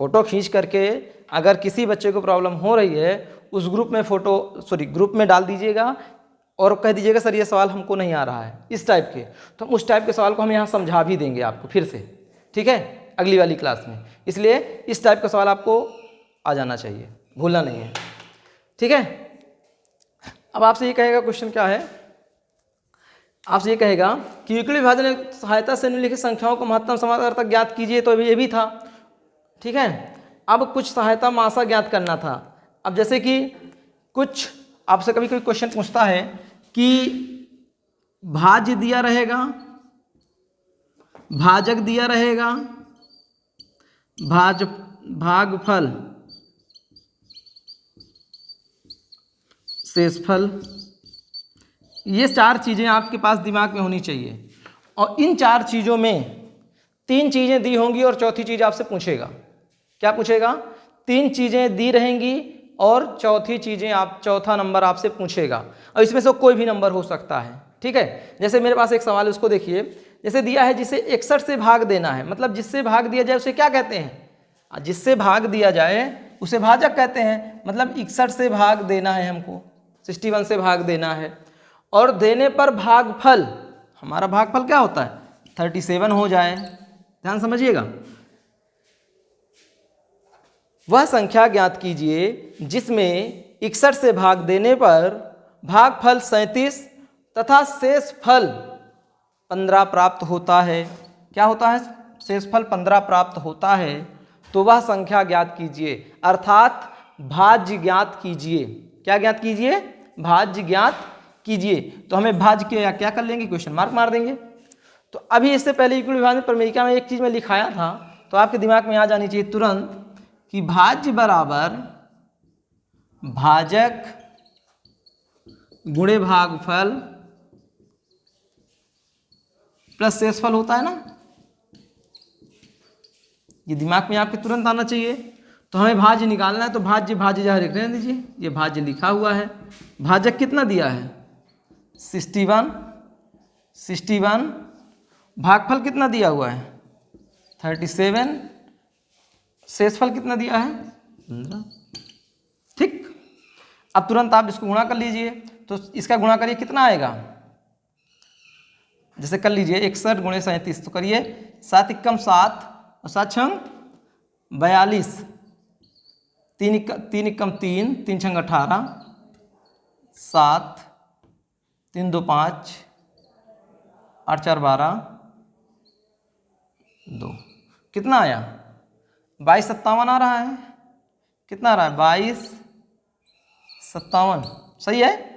Photo खींच करके अगर किसी बच्चे को प्रॉब्लम हो रही है उस ग्रुप में ग्रुप में डाल दीजिएगा और कह दीजिएगा सर ये सवाल हमको नहीं आ रहा है, इस टाइप के। तो उस टाइप के सवाल को हम यहाँ समझा भी देंगे आपको फिर से, ठीक है, अगली वाली क्लास में। इसलिए इस टाइप का सवाल आपको आ जाना चाहिए, भूलना नहीं है, ठीक है। अब आपसे ये कहेगा, क्वेश्चन क्या है, आपसे ये कहेगा कि यूक्लिड विभाजन की सहायता से निम्नलिखित संख्याओं को महत्तम समांतर तक ज्ञात कीजिए, तो ये भी था, ठीक है। अब कुछ सहायता मासा ज्ञात करना था। अब जैसे कि कुछ आपसे कभी कोई क्वेश्चन पूछता है कि भाज्य दिया रहेगा, भाजक दिया रहेगा, भागफल, शेषफल, ये 4 चीज़ें आपके पास दिमाग में होनी चाहिए। और इन 4 चीज़ों में 3 चीज़ें दी होंगी और चौथी चीज़ आपसे पूछेगा। क्या पूछेगा? 3 चीज़ें दी रहेंगी और चौथा नंबर आपसे पूछेगा, और इसमें से कोई भी नंबर हो सकता है, ठीक है। जैसे मेरे पास एक सवाल है, उसको देखिए। जैसे दिया है जिसे 61 से भाग देना है, मतलब जिससे भाग दिया जाए उसे क्या कहते हैं? जिससे भाग दिया जाए उसे भाजक कहते हैं। मतलब 61 से भाग देना है हमको, 61 से भाग देना है, और देने पर भागफल, हमारा भागफल क्या होता है? 37 हो जाए। ध्यान समझिएगा। वह संख्या ज्ञात कीजिए जिसमें 61 से भाग देने पर भागफल 37 तथा शेषफल 15 प्राप्त होता है। क्या होता है? शेषफल 15 प्राप्त होता है। तो वह संख्या ज्ञात कीजिए, अर्थात भाज्य ज्ञात कीजिए। क्या ज्ञात कीजिए? भाज्य ज्ञात कीजिए। तो हमें भाज्य के क्या कर लेंगे? क्वेश्चन मार्क मार देंगे। तो अभी इससे पहले यूक्लिड विभाजन प्रमेयिका में एक चीज़ मैं लिखाया था, तो आपके दिमाग में आ जानी चाहिए तुरंत कि भाज्य बराबर भाजक गुणे भागफल प्लस शेषफल होता है ना। ये दिमाग में आपके तुरंत आना चाहिए। तो हमें भाज्य निकालना है, तो भाज्य जहाँ लिख रहने दीजिए, ये भाज्य लिखा हुआ है। भाजक कितना दिया है? 61। भागफल कितना दिया हुआ है? 37। शेषफल कितना दिया है? 15। ठीक। अब तुरंत आप इसको गुणा कर लीजिए, तो इसका गुणा करिए, कितना आएगा? जैसे कर लीजिए 61 गुणे 37, तो करिए 7 एकम 7 और 7 छंग 42, 3 एकम 3, 3 छंग 18, 7, 3 2 5, 8 4 12, 2, कितना आया? 2257 आ रहा है। कितना आ रहा है? 2257। सही है।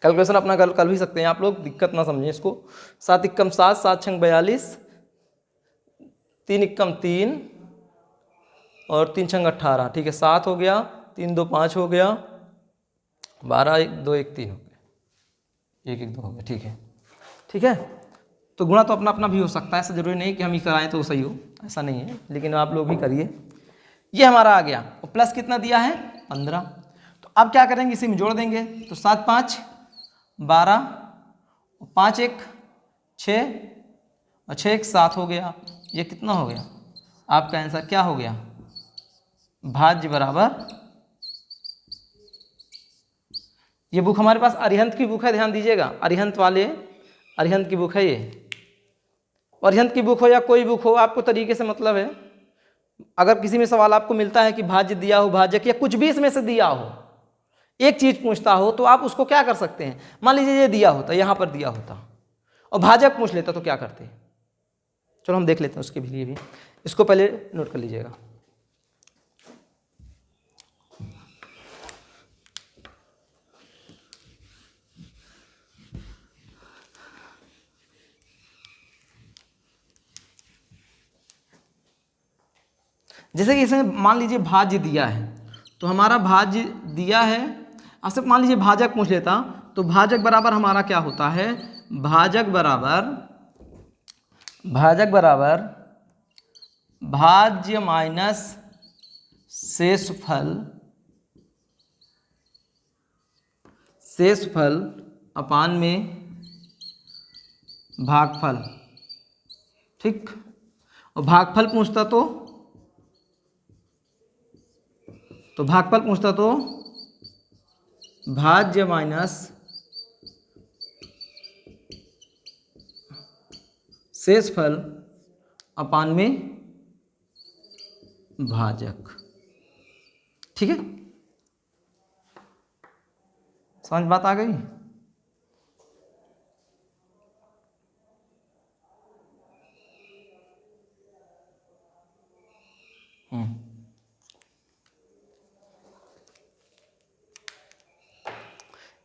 कैलकुलेशन अपना कर भी सकते हैं आप लोग, दिक्कत ना समझें इसको। 7 एकम 7, 7 छंग 42, 3 एकम 3 और 3 छंग 18, ठीक है। 7 हो गया, 3 2 5 हो गया, 12 1 2 1 3 हो गया, 1 1 2 हो गया, ठीक है। ठीक है। तो गुणा तो अपना अपना भी हो सकता है, ऐसा जरूरी नहीं कि हम ही कराएं तो सही हो, ऐसा नहीं है, लेकिन आप लोग भी करिए। ये हमारा आ गया, और प्लस कितना दिया है? 15। तो अब क्या करेंगे? इसी में जोड़ देंगे। तो 7 5 12, 5 1 6 और 6 1 7 हो गया। ये कितना हो गया? आपका आंसर क्या हो गया? भाज्य बराबर, ये बुक हमारे पास अरिहंत की बुक है, ध्यान दीजिएगा। अरिहंत की बुक है ये। अरिहंत की बुक हो या कोई बुक हो, आपको तरीके से मतलब है। अगर किसी में सवाल आपको मिलता है कि भाज्य दिया हो, भाजक या कुछ भी इसमें से दिया हो, एक चीज पूछता हो, तो आप उसको क्या कर सकते हैं? मान लीजिए ये दिया होता, यहाँ पर दिया होता और भाजक पूछ लेता, तो क्या करते? चलो हम देख लेते हैं उसके लिए भी। इसको पहले नोट कर लीजिएगा। जैसे कि इसमें मान लीजिए भाज्य दिया है, तो हमारा भाज्य दिया है, आपसे मान लीजिए भाजक पूछ लेता, तो भाजक बराबर हमारा क्या होता है? भाजक बराबर भाज्य माइनस शेषफल अपान में भागफल। ठीक। और भागफल पूछता तो तो भागफल पूछता तो भाज्य माइनस शेषफल अपान में भाजक। ठीक है, समझ बात आ गई।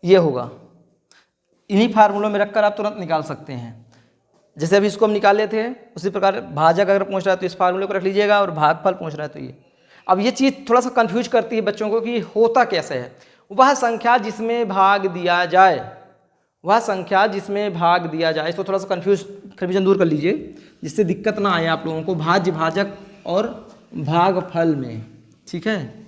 ये होगा, इन्हीं फार्मूलों में रखकर आप तुरंत निकाल सकते हैं। जैसे अभी इसको हम निकाले थे उसी प्रकार भाजक अगर पूछ रहा है तो इस फार्मूले को रख लीजिएगा, और भागफल पूछ रहा है तो ये। अब ये चीज़ थोड़ा सा कंफ्यूज करती है बच्चों को कि होता कैसे है। वह संख्या जिसमें भाग दिया जाए, वह संख्या जिसमें भाग दिया जाए, इसको थोड़ा सा कन्फ्यूजन दूर कर लीजिए जिससे दिक्कत ना आए आप लोगों को भाज्य, भाजक और भागफल में। ठीक है,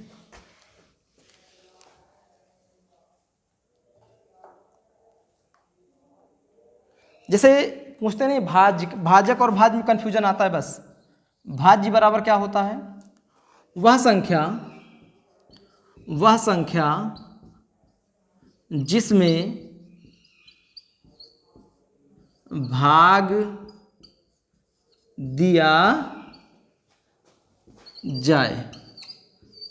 जैसे पूछते नहीं भाजक और भाज्य में कन्फ्यूजन आता है बस। भाज्य बराबर क्या होता है, वह संख्या जिसमें भाग दिया जाए,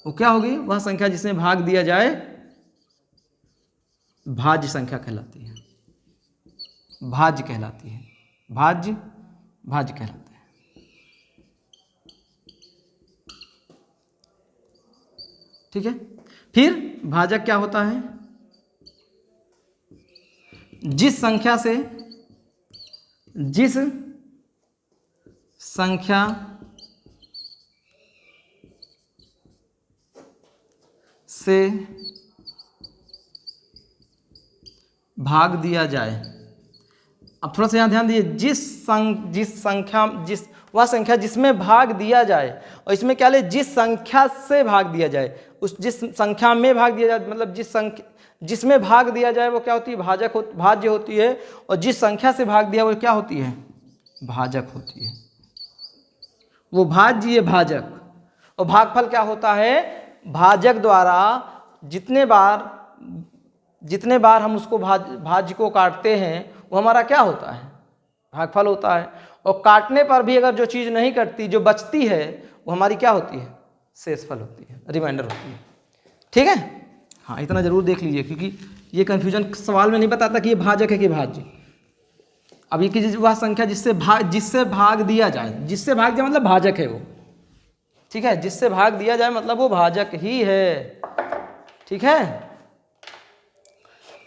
वो क्या होगी, वह संख्या जिसमें भाग दिया जाए भाज्य संख्या कहलाती है, भाज्य कहलाती है, भाज्य कहलाता है। ठीक है, फिर भाजक क्या होता है, जिस संख्या से भाग दिया जाए। अब थोड़ा सा यहाँ ध्यान दीजिए, वह संख्या जिसमें भाग दिया जाए, और इसमें क्या ले, जिस संख्या से भाग दिया जाए, उस जिस संख्या में भाग दिया जाए, मतलब जिसमें भाग दिया जाए वो क्या होती है, भाज्य होती है, और जिस संख्या से भाग दिया वो क्या होती है, भाजक होती है। वो भाज्य, ये भाजक। और भागफल क्या होता है, भाजक द्वारा जितने बार हम उसको भाज्य को काटते हैं वो हमारा क्या होता है, भागफल होता है। और काटने पर भी अगर जो चीज़ नहीं कटती, जो बचती है, वो हमारी क्या होती है, शेषफल होती है, रिमाइंडर होती है। ठीक है, हाँ इतना जरूर देख लीजिए, क्योंकि ये कन्फ्यूजन सवाल में नहीं बताता कि ये भाजक है कि भाज्य। अब ये कि वह संख्या जिससे भाग दिया जाए, जिससे भाग दिया मतलब भाजक है वो। ठीक है, जिससे भाग दिया जाए मतलब वो भाजक ही है। ठीक है,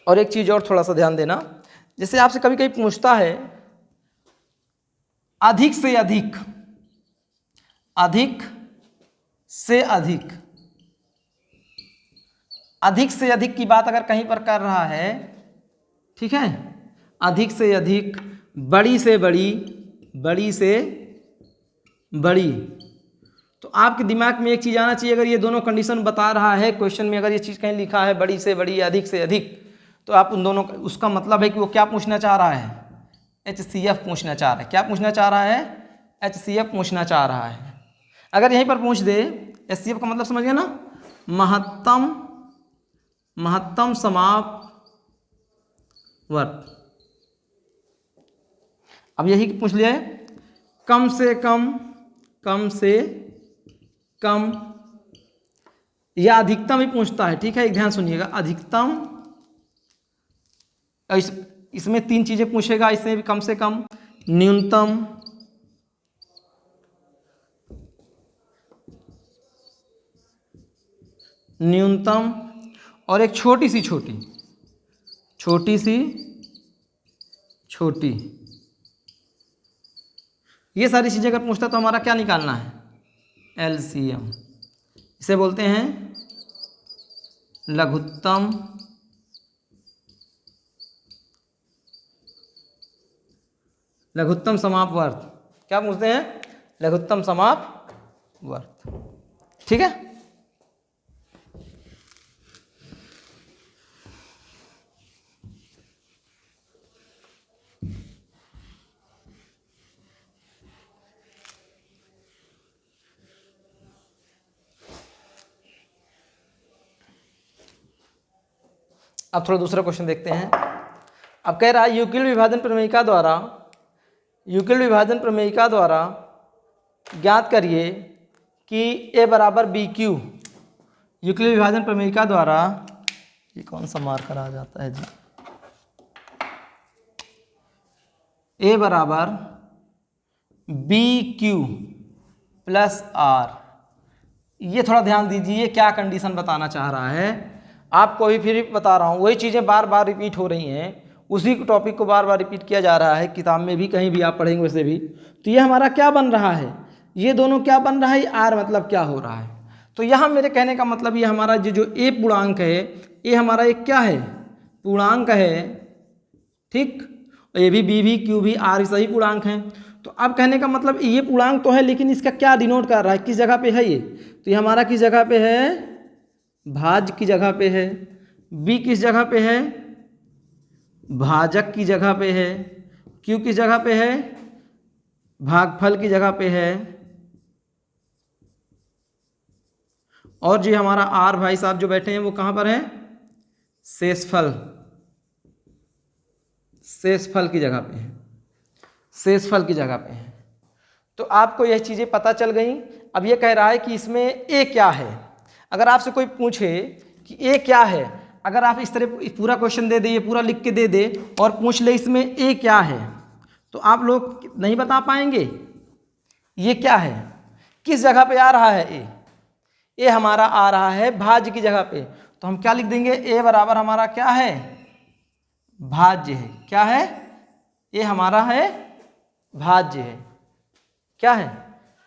और एक चीज और थोड़ा सा ध्यान देना, जैसे आपसे कभी कभी पूछता है अधिक से अधिक, अधिक से अधिक, अधिक से अधिक की बात अगर कहीं पर कर रहा है, ठीक है, अधिक से अधिक, बड़ी से बड़ी, बड़ी से बड़ी, तो आपके दिमाग में एक चीज़ आना चाहिए, अगर ये दोनों कंडीशन बता रहा है क्वेश्चन में, अगर ये चीज़ कहीं लिखा है बड़ी से बड़ी, अधिक से अधिक, तो आप उन दोनों, उसका मतलब है कि वो क्या पूछना चाह रहा है, HCF पूछना चाह रहा है। क्या पूछना चाह रहा है, HCF पूछना चाह रहा है। अगर यहीं पर पूछ दे, HCF का मतलब समझ गए ना, महत्तम समापवर्त। अब यही पूछ लिया है, कम से कम, कम से कम, या अधिकतम ही पूछता है। ठीक है, एक ध्यान सुनिएगा, अधिकतम, इसमें तीन चीजें पूछेगा, इसमें भी कम से कम, न्यूनतम, न्यूनतम, और एक छोटी सी छोटी, छोटी सी छोटी। ये सारी चीजें अगर पूछता तो हमारा क्या निकालना है, LCM। इसे बोलते हैं लघुत्तम समापवर्त। क्या पूछते हैं, लघुत्तम समापवर्त। ठीक है, अब थोड़ा दूसरा क्वेश्चन देखते हैं। अब कह रहा है यूक्लिड विभाजन प्रमेयिका द्वारा ज्ञात करिए कि ए बराबर बी क्यू। यूक्लिड विभाजन प्रमेयिका द्वारा, ये कौन सा मार्कर आ जाता है जी, ए बराबर बी क्यू प्लस आर। ये थोड़ा ध्यान दीजिए क्या कंडीशन बताना चाह रहा है। आपको भी फिर बता रहा हूँ, वही चीज़ें बार बार रिपीट हो रही हैं, उसी टॉपिक को बार बार रिपीट किया जा रहा है, किताब में भी कहीं भी आप पढ़ेंगे वैसे भी। तो ये हमारा क्या बन रहा है, ये दोनों क्या बन रहा है, आर मतलब क्या हो रहा है। तो यहाँ मेरे कहने का मतलब ये हमारा जो ए पूर्णांक है, ये हमारा एक क्या है, पूर्णांक है, ठीक। ए भी, बी भी, क्यू भी, आर सही पूर्णांक हैं। तो अब कहने का मतलब ये पूर्णांक तो है, लेकिन इसका क्या डिनोट कर रहा है, किस जगह पे है ये। तो ये हमारा किस जगह पे है, भाज्य की जगह पे है। बी किस जगह पे है, भाजक की जगह पे है। क्यू किस जगह पे है, भागफल की जगह पे है। और जो हमारा आर भाई साहब जो बैठे हैं वो कहाँ पर है, शेषफल की जगह पे है, शेषफल की जगह पे है। तो आपको यह चीज़ें पता चल गई। अब ये कह रहा है कि इसमें ए क्या है। अगर आपसे कोई पूछे कि ए क्या है, अगर आप इस तरह पूरा क्वेश्चन दे दे, ये पूरा लिख के दे दे और पूछ ले इसमें ए क्या है, तो आप लोग नहीं बता पाएंगे ये क्या है, किस जगह पे आ रहा है। ए हमारा आ रहा है भाज्य की जगह पे। तो हम क्या लिख देंगे, ए बराबर हमारा क्या है, भाज्य है। क्या है, ये हमारा है भाज्य है। क्या है,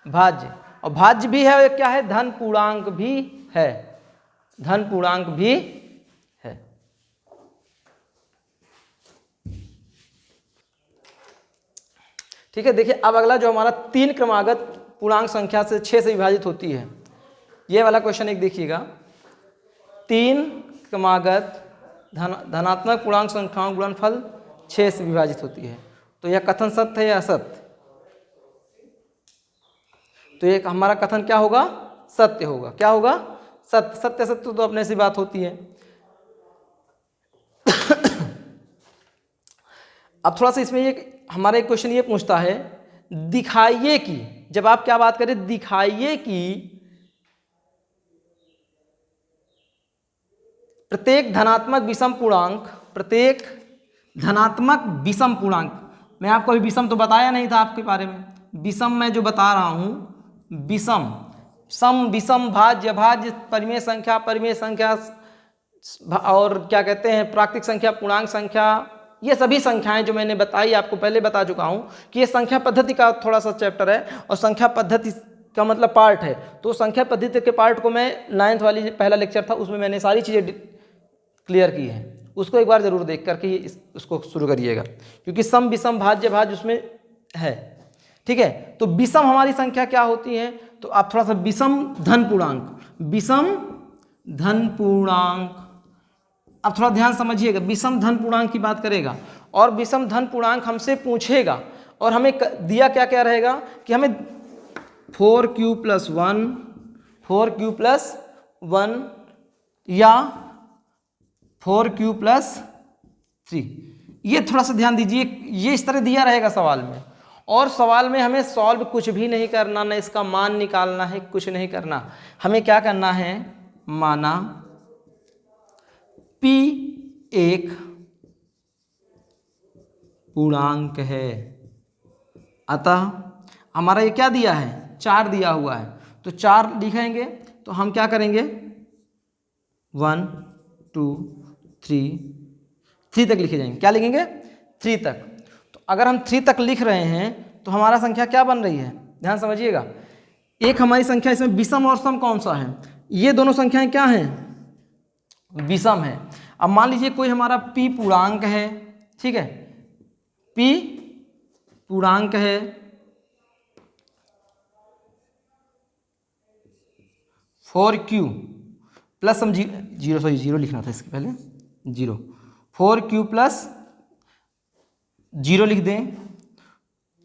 भाज्य। और भाज्य भी है, क्या है, धन पूर्णांक भी है, धन पूर्णांक भी है। ठीक है, देखिए अब अगला जो हमारा 3 क्रमागत पूर्णांक संख्या से 6 से विभाजित होती है, ये वाला क्वेश्चन एक देखिएगा। 3 क्रमागत धनात्मक पूर्णांक संख्याओं गुणनफल 6 से विभाजित होती है। तो यह कथन सत्य है या असत्य। तो ये हमारा कथन क्या होगा, सत्य होगा। क्या होगा, सत्य। सत्य सत्य तो अपने सी बात होती है। अब थोड़ा सा इसमें ये हमारा एक क्वेश्चन ये पूछता है, दिखाइए कि, जब आप क्या बात करें, दिखाइए कि प्रत्येक धनात्मक विषम पूर्णांक, मैं आपको अभी विषम तो बताया नहीं था आपके बारे में, विषम मैं जो बता रहा हूं, विषम, सम, विषम, भाज्य, भाज्य, परिमेय संख्या और क्या कहते हैं, प्राकृतिक संख्या, पूर्णांक संख्या, ये सभी संख्याएं जो मैंने बताई, आपको पहले बता चुका हूं कि ये संख्या पद्धति का थोड़ा सा चैप्टर है, और संख्या पद्धति का मतलब पार्ट है। तो संख्या पद्धति के पार्ट को मैं 9th वाली पहला लेक्चर था, उसमें मैंने सारी चीज़ें क्लियर की है, उसको एक बार जरूर देख करके उसको शुरू करिएगा, क्योंकि सम, विषम, भाज्य, भाज्य उसमें है। ठीक है, तो विषम हमारी संख्या क्या होती है, तो आप थोड़ा सा विषम धन पूर्णांक, अब थोड़ा ध्यान समझिएगा। विषम धन पूर्णांक की बात करेगा, और विषम धन पूर्णांक हमसे पूछेगा, और हमें दिया क्या क्या रहेगा कि हमें 4q + 1 या 4q + 3, ये थोड़ा सा ध्यान दीजिए। ये इस तरह दिया रहेगा सवाल में, और सवाल में हमें सॉल्व कुछ भी नहीं करना, न इसका मान निकालना है, कुछ नहीं करना। हमें क्या करना है, माना P एक पूर्णांक है, अतः हमारा ये क्या दिया है, 4 दिया हुआ है, तो 4 लिखेंगे। तो हम क्या करेंगे, 1 2 3 तक लिखे जाएंगे। क्या लिखेंगे, 3 तक। तो अगर हम 3 तक लिख रहे हैं तो हमारा संख्या क्या बन रही है, ध्यान समझिएगा। एक हमारी संख्या, इसमें विषम और सम कौन सा है, ये दोनों संख्याएं क्या हैं, विषम है। अब मान लीजिए कोई हमारा P पूर्णांक है, ठीक है, P पूर्णांक है, 4q प्लस, हम जीरो लिखना था इसके पहले, 0, 4q + 0 लिख दें।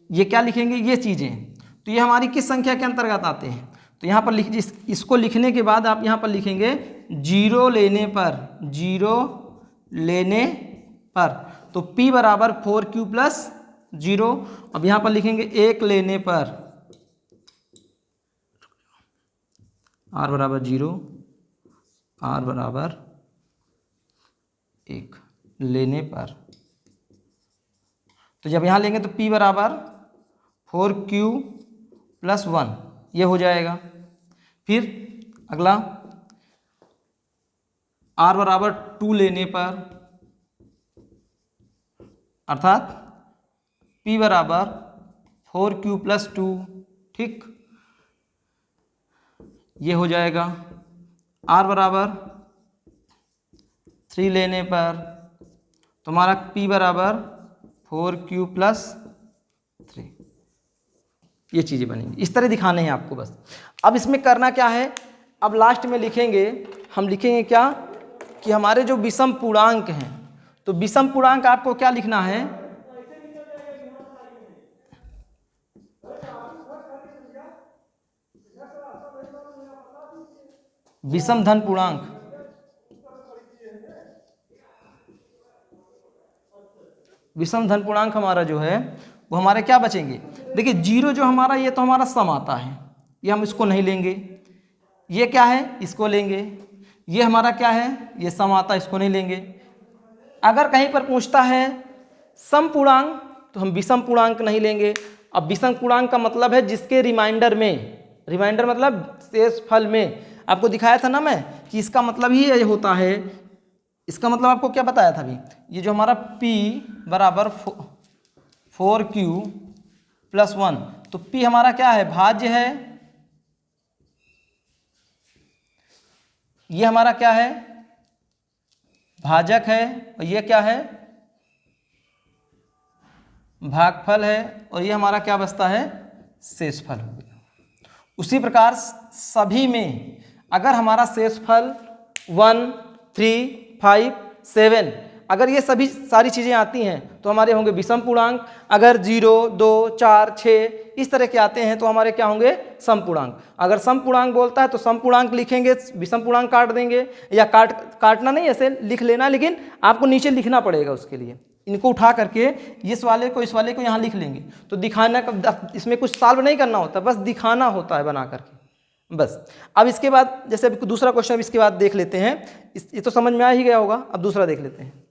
ये क्या लिखेंगे, ये चीज़ें, तो ये हमारी किस संख्या के अंतर्गत आते हैं। तो यहाँ पर इसको लिखने के बाद आप यहाँ पर लिखेंगे 0 लेने पर 0 लेने पर। तो P बराबर 4Q प्लस 0। अब यहाँ पर लिखेंगे 1 लेने पर, R बराबर 0, R बराबर 1 लेने पर। तो जब यहाँ लेंगे तो P बराबर 4Q प्लस 1 ये हो जाएगा। फिर अगला R बराबर 2 लेने पर, अर्थात P बराबर 4Q प्लस 2, ठीक, ये हो जाएगा। R बराबर 3 लेने पर तो हमारा P बराबर 4Q प्लस 3, ये चीज़ें बनेंगी। इस तरह दिखाने हैं आपको बस। अब इसमें करना क्या है, अब लास्ट में लिखेंगे, हम लिखेंगे क्या कि हमारे जो विषम पूर्णांक हैं, तो विषम पूर्णांक आपको क्या लिखना है, विषम धन पूर्णांक, विषम धन पूर्णांक हमारा जो है वो हमारे क्या बचेंगे। देखिए 0 जो हमारा, ये तो हमारा सम आता है, ये हम इसको नहीं लेंगे। ये क्या है, इसको लेंगे। ये हमारा क्या है, ये सम आता है, इसको नहीं लेंगे। अगर कहीं पर पूछता है सम पूर्णांक तो हम विषम पूर्णांक नहीं लेंगे। अब विषम पूर्णांक का मतलब है जिसके रिमाइंडर में, रिमाइंडर मतलब शेषफल में, आपको दिखाया था ना मैं कि इसका मतलब ही ये होता है। इसका मतलब आपको क्या बताया था अभी, ये जो हमारा P बराबर 4Q प्लस 1, तो P हमारा क्या है, भाज्य है, ये हमारा क्या है, भाजक है, और ये क्या है, भागफल है, और ये हमारा क्या बचता है, शेषफल हो गया। उसी प्रकार सभी में अगर हमारा शेषफल 1, 3, 5, 7 अगर ये सभी सारी चीज़ें आती हैं तो हमारे होंगे विषम पूर्णांक। अगर 0, 2, 4, 6 इस तरह के आते हैं तो हमारे क्या होंगे, सम पूर्णांक। अगर सम पूर्णांक बोलता है तो सम पूर्णांक लिखेंगे, विषम पूर्णांक काट देंगे, या काटना नहीं, ऐसे लिख लेना, लेकिन आपको नीचे लिखना पड़ेगा उसके लिए। इनको उठा करके इस वाले को यहाँ लिख लेंगे। तो दिखाना का, इसमें कुछ सॉल्व नहीं करना होता, बस दिखाना होता है बना करके बस। अब इसके बाद जैसे अभी दूसरा क्वेश्चन इसके बाद देख लेते हैं। ये तो समझ में आ ही गया होगा, अब दूसरा देख लेते हैं।